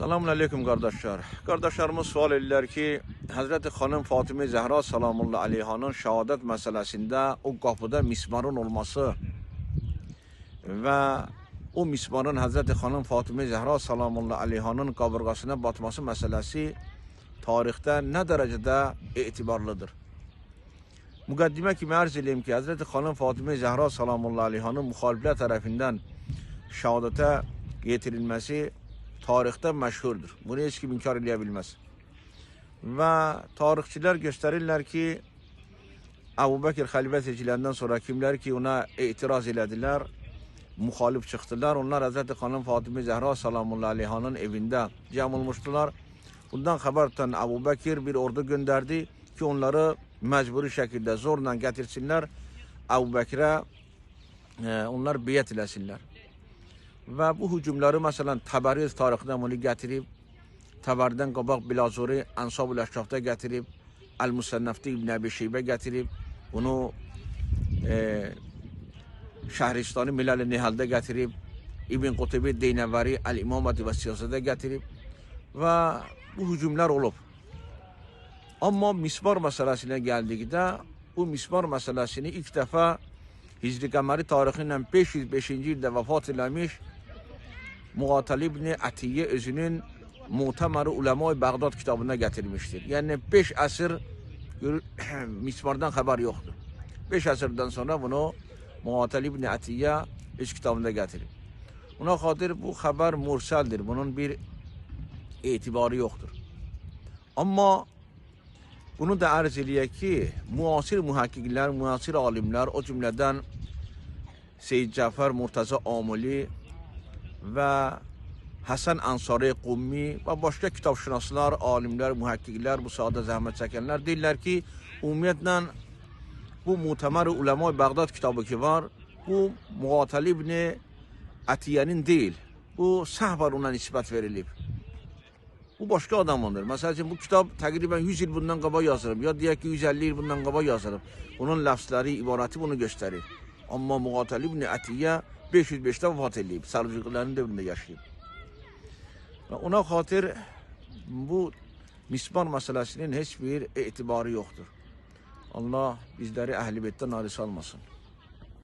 Selamun aleyküm kardeşler. Kardeşlerimiz sual ediler ki Hazreti Hanım Fatıma Zehra Salamullahi Aleyha'nın şehadet meselesinde o kapıda mismarın olması ve o mismarın Hazreti Hanım Fatıma Zehra Salamullahi Aleyha'nın kaburgasına batması meselesi tarihte ne derecede itibarlıdır? Mukaddime kimi arz edeyim ki Hazreti Hanım Fatıma Zehra Salamullahi Aleyha'nın muhalifler tarafından şehadete getirilmesi tarihte meşhurdur. Bunu hiç kim inkar edebilmez. Ve tarihçiler gösterirler ki Ebu Bekir halife seçilenden sonra kimler ki ona itiraz elediler, muhalif çıktılar. Onlar Hazreti Hanım Fatıma Zehra Salamullahi Aleyha'nın evinde cem olmuştular. Bundan haberten Ebu Bekir bir ordu gönderdi ki onları mecburi şekilde zorla getirsinler. Ebu Bekir'e onlar biyet eləsinler. Ve bu hücumları mesela Tabari tarihinden bunu getirip, Tabari'den qabaq Bilazuri Ansab-ül Əşraf'da getirip, El-Musannaf'da İbn Ebi Şeybə getirip, bunu Şəhristani Milal-i Nihal'da getirip, İbn Qutubi Deynevari El-İmamati ve Siyasa'da getirip ve bu hücumlar olup. Ama mismar meselesine geldiğinde bu mismar meselesini ilk defa Hicri Qəməri tarihinden 505. yılda vefat eləmiş Muğatal İbni Atiye özünün Mu'temer-i Ulema-i Bağdad kitabına getirmiştir. Yani 5 asır mismardan haber yoktur. 5 asırdan sonra bunu Muğatal İbni Atiye öz kitabında getirir. Buna xatir bu haber mursaldir. Bunun bir itibarı yoktur. Ama bunu da arz eləyək ki, muasir muhakkikler, muasir alimler, o cümleden Seyyid Cafer Murtaza Amuli ve Hasan Ansari Qummi ve başka kitabşünaslar, alimler, muhakkikler, bu sahada zahmet çekenler deyirlər ki, ümumiyyətlə bu Mu'temer-i Ulema-i Bağdad kitabı ki var, bu Muğatal İbni Atiye'nin değil, bu sahvar ona nisbət verilib. Bu başka adamındır. Mesela bu kitap təqribən 100 yıl bundan qabaq yazılıb, ya deyək ki 150 yıl bundan qabaq yazılıb. Bunun lafzları, ibarati bunu gösterir. Amma Muğatal İbni Atiye 505'te vefat edilib, Səlcuqilərin dövründə yaşayıb. Və ona xatir bu mismar meselesinin hiçbir itibarı yoktur. Allah bizleri Əhl-i Beytdən ayrı salmasın.